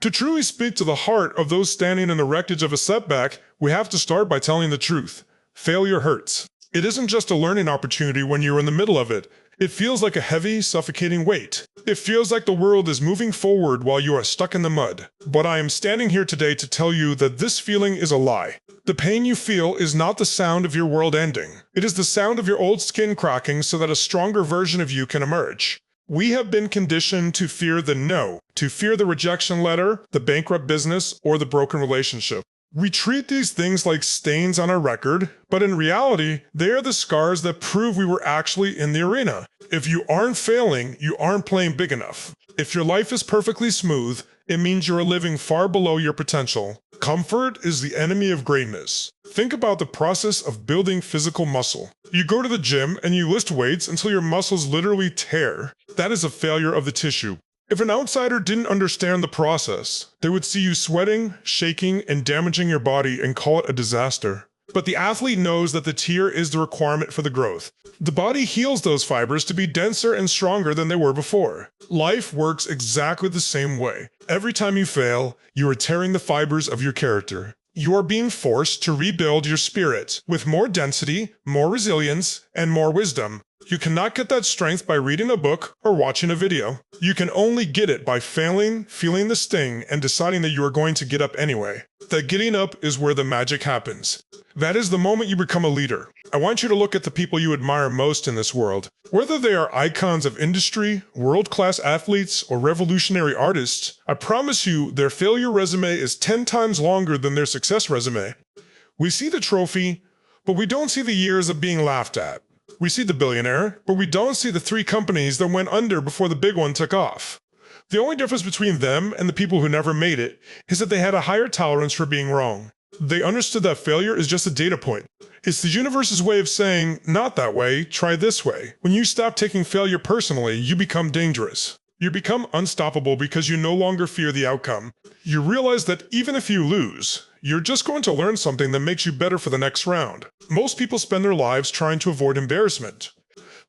To truly speak to the heart of those standing in the wreckage of a setback, we have to start by telling the truth. Failure hurts. It isn't just a learning opportunity when you're in the middle of it. It feels like a heavy, suffocating weight. It feels like the world is moving forward while you are stuck in the mud. But I am standing here today to tell you that this feeling is a lie. The pain you feel is not the sound of your world ending. It is the sound of your old skin cracking so that a stronger version of you can emerge. We have been conditioned to fear the no, to fear the rejection letter, the bankrupt business, or the broken relationship. We treat these things like stains on our record, but in reality, they are the scars that prove we were actually in the arena. If you aren't failing, you aren't playing big enough. If your life is perfectly smooth, it means you are living far below your potential. Comfort is the enemy of greatness. Think about the process of building physical muscle. You go to the gym and you lift weights until your muscles literally tear. That is a failure of the tissue. If an outsider didn't understand the process, they would see you sweating, shaking, and damaging your body and call it a disaster. But the athlete knows that the tear is the requirement for the growth. The body heals those fibers to be denser and stronger than they were before. Life works exactly the same way. Every time you fail, you are tearing the fibers of your character. You are being forced to rebuild your spirit with more density, more resilience, and more wisdom. You cannot get that strength by reading a book or watching a video. You can only get it by failing, feeling the sting, and deciding that you are going to get up anyway. That getting up is where the magic happens. That is the moment you become a leader. I want you to look at the people you admire most in this world. Whether they are icons of industry, world-class athletes, or revolutionary artists, I promise you their failure resume is 10 times longer than their success resume. We see the trophy, but we don't see the years of being laughed at. We see the billionaire, but we don't see the 3 companies that went under before the big one took off. The only difference between them and the people who never made it is that they had a higher tolerance for being wrong. They understood that failure is just a data point. It's the universe's way of saying, not that way, try this way. When you stop taking failure personally, you become dangerous. You become unstoppable because you no longer fear the outcome. You realize that even if you lose, you're just going to learn something that makes you better for the next round. Most people spend their lives trying to avoid embarrassment.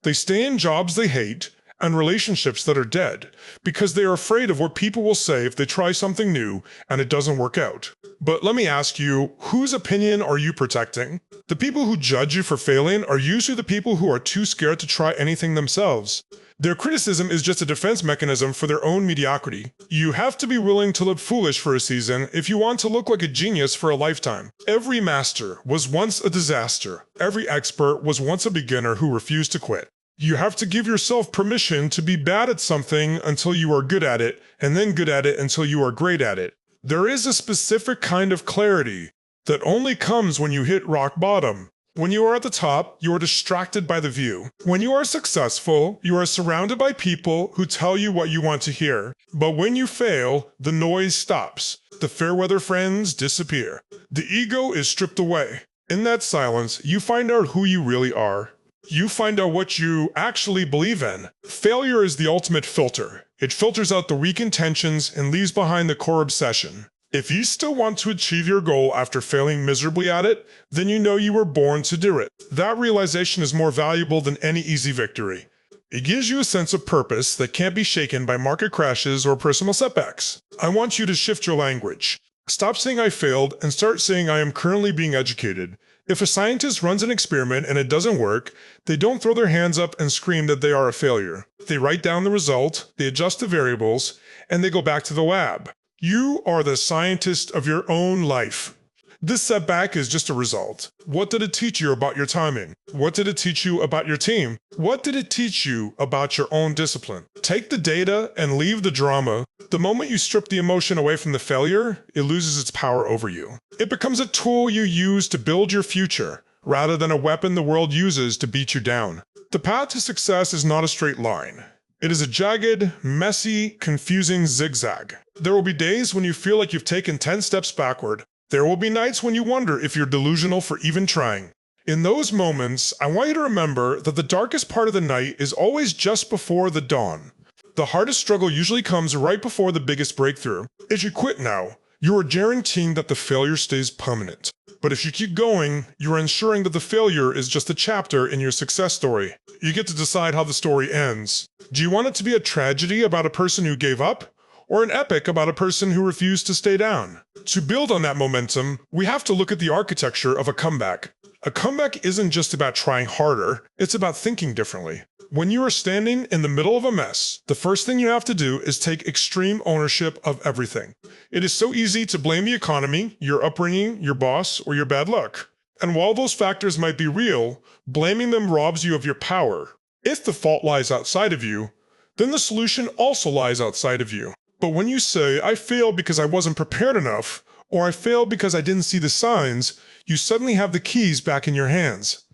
They stay in jobs they hate and relationships that are dead because they are afraid of what people will say if they try something new and it doesn't work out. But let me ask you, whose opinion are you protecting? The people who judge you for failing are usually the people who are too scared to try anything themselves. Their criticism is just a defense mechanism for their own mediocrity. You have to be willing to look foolish for a season if you want to look like a genius for a lifetime. Every master was once a disaster. Every expert was once a beginner who refused to quit. You have to give yourself permission to be bad at something until you are good at it, and then good at it until you are great at it. There is a specific kind of clarity that only comes when you hit rock bottom. When you are at the top, you are distracted by the view. When you are successful, you are surrounded by people who tell you what you want to hear. But when you fail, the noise stops. The fair-weather friends disappear. The ego is stripped away. In that silence, you find out who you really are. You find out what you actually believe in. Failure is the ultimate filter. It filters out the weak intentions and leaves behind the core obsession. If you still want to achieve your goal after failing miserably at it, then you know you were born to do it. That realization is more valuable than any easy victory. It gives you a sense of purpose that can't be shaken by market crashes or personal setbacks. I want you to shift your language. Stop saying I failed and start saying I am currently being educated. If a scientist runs an experiment and it doesn't work, they don't throw their hands up and scream that they are a failure. They write down the result, they adjust the variables, and they go back to the lab. You are the scientist of your own life. This setback is just a result. What did it teach you about your timing? What did it teach you about your team? What did it teach you about your own discipline? Take the data and leave the drama. The moment you strip the emotion away from the failure, it loses its power over you. It becomes a tool you use to build your future, rather than a weapon the world uses to beat you down. The path to success is not a straight line. It is a jagged, messy, confusing zigzag. There will be days when you feel like you've taken 10 steps backward. There will be nights when you wonder if you're delusional for even trying. In those moments, I want you to remember that the darkest part of the night is always just before the dawn. The hardest struggle usually comes right before the biggest breakthrough. If you quit now, you are guaranteeing that the failure stays permanent. But if you keep going, you are ensuring that the failure is just a chapter in your success story. You get to decide how the story ends. Do you want it to be a tragedy about a person who gave up? or an epic about a person who refused to stay down. To build on that momentum, we have to look at the architecture of a comeback. A comeback isn't just about trying harder, it's about thinking differently. When you are standing in the middle of a mess, the first thing you have to do is take extreme ownership of everything. It is so easy to blame the economy, your upbringing, your boss, or your bad luck. And while those factors might be real, blaming them robs you of your power. If the fault lies outside of you, then the solution also lies outside of you. But when you say, I failed because I wasn't prepared enough, or I failed because I didn't see the signs, you suddenly have the keys back in your hands.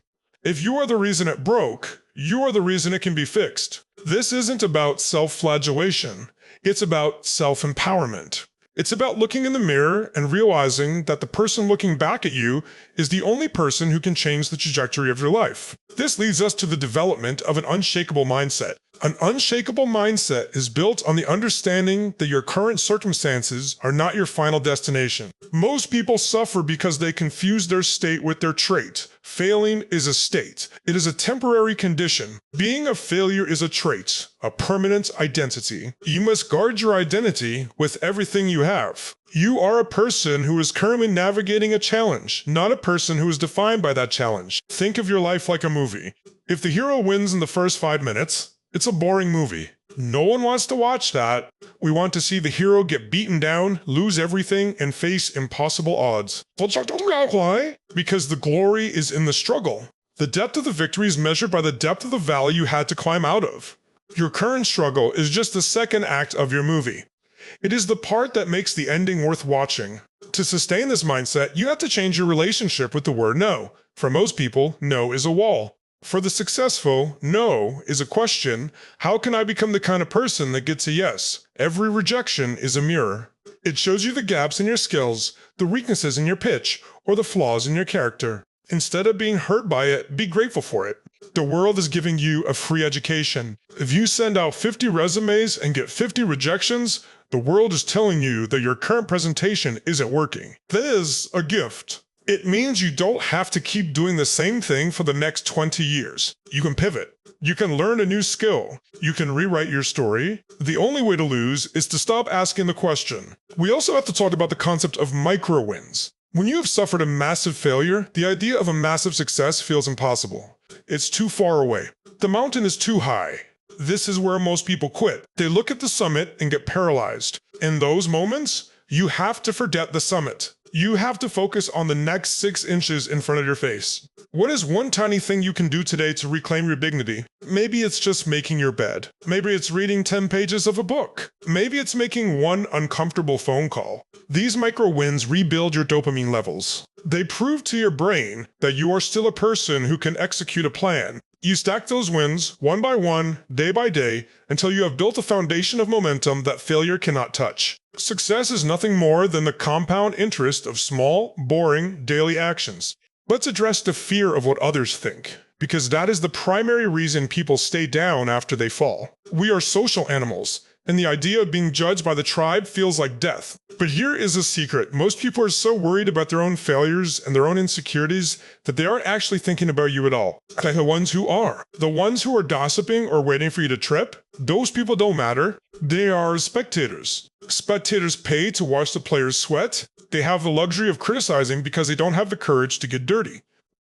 If you are the reason it broke, you are the reason it can be fixed. This isn't about self-flagellation. It's about self-empowerment. It's about looking in the mirror and realizing that the person looking back at you is the only person who can change the trajectory of your life. This leads us to the development of an unshakable mindset. An unshakable mindset is built on the understanding that your current circumstances are not your final destination. Most people suffer because they confuse their state with their trait. Failing is a state. It is a temporary condition. Being a failure is a trait, a permanent identity. You must guard your identity with everything you have. You are a person who is currently navigating a challenge, not a person who is defined by that challenge. Think of your life like a movie. If the hero wins in the first 5 minutes, it's a boring movie. No one wants to watch that. We want to see the hero get beaten down, lose everything, and face impossible odds. Why? Because the glory is in the struggle. The depth of the victory is measured by the depth of the valley you had to climb out of. Your current struggle is just the second act of your movie. It is the part that makes the ending worth watching. To sustain this mindset, you have to change your relationship with the word no. For most people, no is a wall. For the successful, no is a question. How can I become the kind of person that gets a yes? Every rejection is a mirror. It shows you the gaps in your skills, the weaknesses in your pitch, or the flaws in your character. Instead of being hurt by it, be grateful for it. The world is giving you a free education. If you send out 50 resumes and get 50 rejections, the world is telling you that your current presentation isn't working. That is a gift. It means you don't have to keep doing the same thing for the next 20 years. You can pivot. You can learn a new skill. You can rewrite your story. The only way to lose is to stop asking the question. We also have to talk about the concept of micro wins. When you have suffered a massive failure, the idea of a massive success feels impossible. It's too far away. The mountain is too high. This is where most people quit. They look at the summit and get paralyzed. In those moments, you have to forget the summit. You have to focus on the next 6 inches in front of your face. What is one tiny thing you can do today to reclaim your dignity? Maybe it's just making your bed. Maybe it's reading 10 pages of a book. Maybe it's making one uncomfortable phone call. These micro wins rebuild your dopamine levels. They prove to your brain that you are still a person who can execute a plan. You stack those wins, one by one, day by day, until you have built a foundation of momentum that failure cannot touch. Success is nothing more than the compound interest of small, boring, daily actions. Let's address the fear of what others think, because that is the primary reason people stay down after they fall. We are social animals, and the idea of being judged by the tribe feels like death. But here is a secret. Most people are so worried about their own failures and their own insecurities that they aren't actually thinking about you at all. Like the ones who are. The ones who are gossiping or waiting for you to trip, those people don't matter. They are spectators. Spectators pay to watch the players sweat. They have the luxury of criticizing because they don't have the courage to get dirty.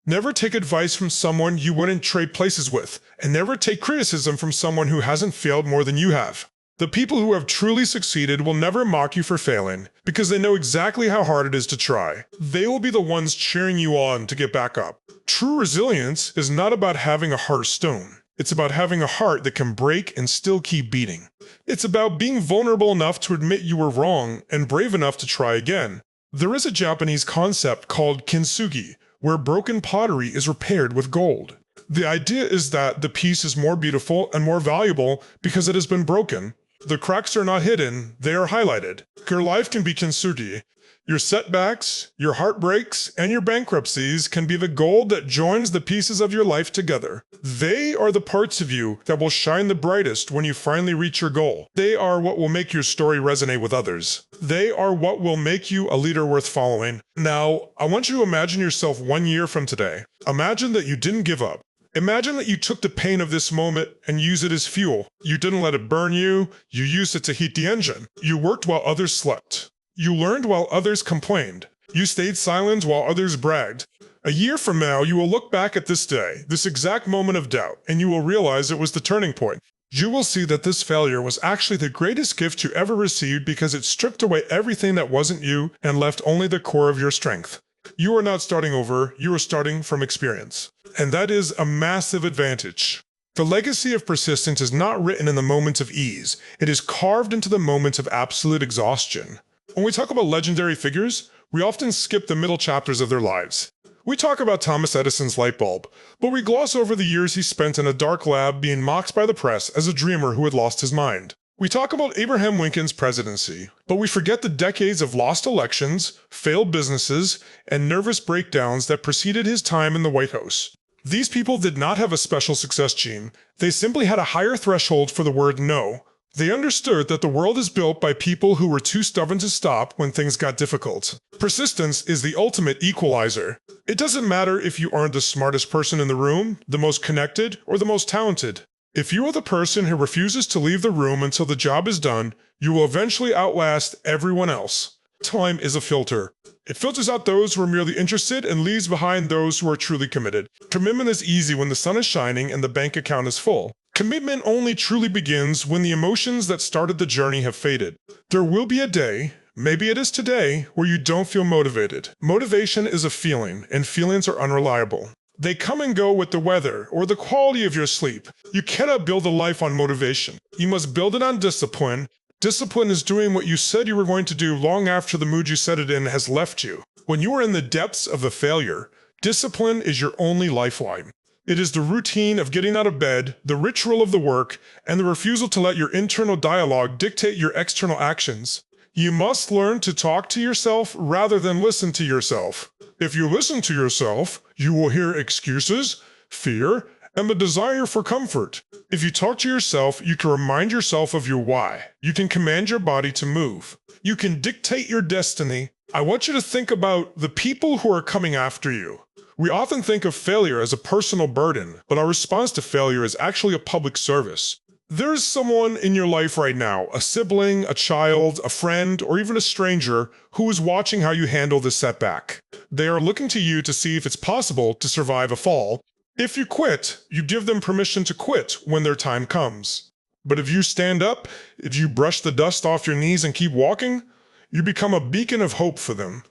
Never take advice from someone you wouldn't trade places with, and never take criticism from someone who hasn't failed more than you have. The people who have truly succeeded will never mock you for failing, because they know exactly how hard it is to try. They will be the ones cheering you on to get back up. True resilience is not about having a heart of stone. It's about having a heart that can break and still keep beating. It's about being vulnerable enough to admit you were wrong and brave enough to try again. There is a Japanese concept called kintsugi, where broken pottery is repaired with gold. The idea is that the piece is more beautiful and more valuable because it has been broken. The cracks are not hidden, they are highlighted. Your life can be kintsugi. Your setbacks, your heartbreaks, and your bankruptcies can be the gold that joins the pieces of your life together. They are the parts of you that will shine the brightest when you finally reach your goal. They are what will make your story resonate with others. They are what will make you a leader worth following. Now, I want you to imagine yourself 1 year from today. Imagine that you didn't give up. Imagine that you took the pain of this moment and used it as fuel. You didn't let it burn you, you used it to heat the engine. You worked while others slept. You learned while others complained. You stayed silent while others bragged. A year from now, you will look back at this day, this exact moment of doubt, and you will realize it was the turning point. You will see that this failure was actually the greatest gift you ever received because it stripped away everything that wasn't you and left only the core of your strength. You are not starting over, you are starting from experience. And that is a massive advantage. The legacy of persistence is not written in the moments of ease, it is carved into the moments of absolute exhaustion. When we talk about legendary figures, we often skip the middle chapters of their lives. We talk about Thomas Edison's light bulb, but we gloss over the years he spent in a dark lab being mocked by the press as a dreamer who had lost his mind. We talk about Abraham Lincoln's presidency, but we forget the decades of lost elections, failed businesses, and nervous breakdowns that preceded his time in the White House. These people did not have a special success gene, they simply had a higher threshold for the word no. They understood that the world is built by people who were too stubborn to stop when things got difficult. Persistence is the ultimate equalizer. It doesn't matter if you aren't the smartest person in the room, the most connected, or the most talented. If you are the person who refuses to leave the room until the job is done, you will eventually outlast everyone else. Time is a filter. It filters out those who are merely interested and leaves behind those who are truly committed. Commitment is easy when the sun is shining and the bank account is full. Commitment only truly begins when the emotions that started the journey have faded. There will be a day, maybe it is today, where you don't feel motivated. Motivation is a feeling, and feelings are unreliable. They come and go with the weather or the quality of your sleep. You cannot build a life on motivation. You must build it on discipline. Discipline is doing what you said you were going to do long after the mood you set it in has left you. When you are in the depths of a failure, discipline is your only lifeline. It is the routine of getting out of bed, the ritual of the work, and the refusal to let your internal dialogue dictate your external actions. You must learn to talk to yourself rather than listen to yourself. If you listen to yourself, you will hear excuses, fear, and the desire for comfort. If you talk to yourself, you can remind yourself of your why. You can command your body to move. You can dictate your destiny. I want you to think about the people who are coming after you. We often think of failure as a personal burden, but our response to failure is actually a public service. There is someone in your life right now, a sibling, a child, a friend, or even a stranger, who is watching how you handle this setback. They are looking to you to see if it's possible to survive a fall. If you quit, you give them permission to quit when their time comes. But if you stand up, if you brush the dust off your knees and keep walking, you become a beacon of hope for them.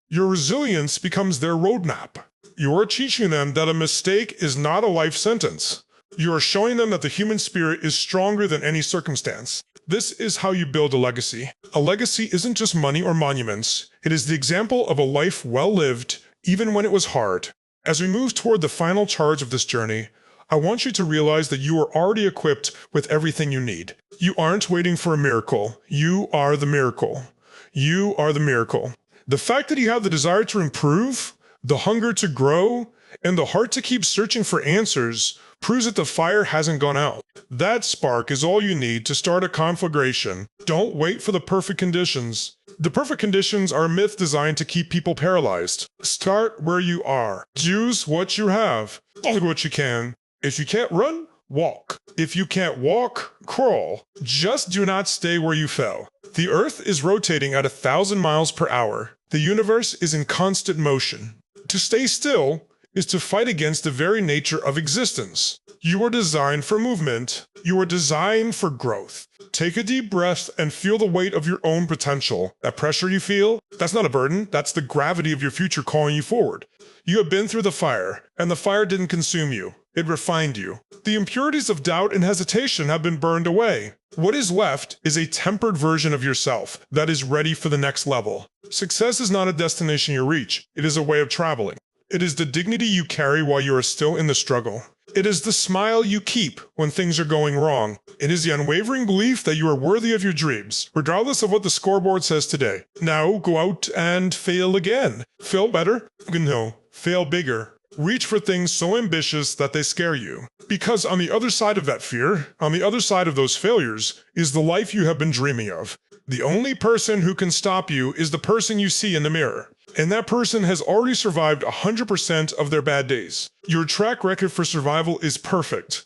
Your resilience becomes their roadmap. You are teaching them that a mistake is not a life sentence. You are showing them that the human spirit is stronger than any circumstance. This is how you build a legacy. A legacy isn't just money or monuments. It is the example of a life well lived, even when it was hard. As we move toward the final charge of this journey, I want you to realize that you are already equipped with everything you need. You aren't waiting for a miracle. You are the miracle. You are the miracle. The fact that you have the desire to improve, the hunger to grow, and the heart to keep searching for answers proves that the fire hasn't gone out. That spark is all you need to start a conflagration. Don't wait for the perfect conditions. The perfect conditions are a myth designed to keep people paralyzed. Start where you are. Use what you have. Do what you can. If you can't run, walk. If you can't walk, crawl. Just do not stay where you fell. The Earth is rotating at 1,000 miles per hour. The universe is in constant motion. To stay still is to fight against the very nature of existence. You are designed for movement. You are designed for growth. Take a deep breath and feel the weight of your own potential. That pressure you feel, that's not a burden. That's the gravity of your future calling you forward. You have been through the fire, and the fire didn't consume you. It refined you. The impurities of doubt and hesitation have been burned away. What is left is a tempered version of yourself that is ready for the next level. Success is not a destination you reach. It is a way of traveling. It is the dignity you carry while you are still in the struggle. It is the smile you keep when things are going wrong. It is the unwavering belief that you are worthy of your dreams, regardless of what the scoreboard says today. Now go out and fail again. Fail better? No, fail bigger. Reach for things so ambitious that they scare you. Because on the other side of that fear, on the other side of those failures, is the life you have been dreaming of. The only person who can stop you is the person you see in the mirror. And that person has already survived 100% of their bad days. Your track record for survival is perfect.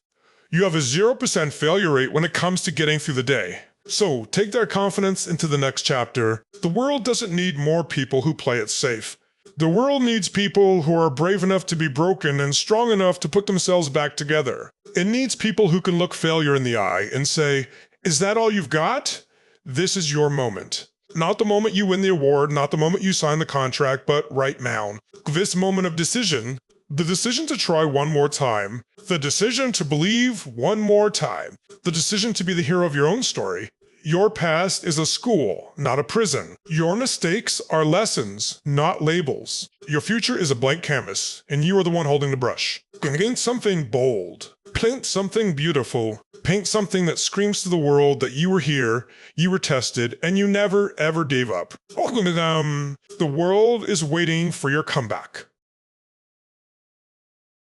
You have a 0% failure rate when it comes to getting through the day. So take that confidence into the next chapter. The world doesn't need more people who play it safe. The world needs people who are brave enough to be broken and strong enough to put themselves back together. It needs people who can look failure in the eye and say, "Is that all you've got? This is your moment." Not the moment you win the award, not the moment you sign the contract, but right now. This moment of decision, the decision to try one more time, the decision to believe one more time, the decision to be the hero of your own story. Your past is a school, not a prison. Your mistakes are lessons, not labels. Your future is a blank canvas, and you are the one holding the brush. Paint something bold. Paint something beautiful. Paint something that screams to the world that you were here, you were tested, and you never ever gave up. The world is waiting for your comeback.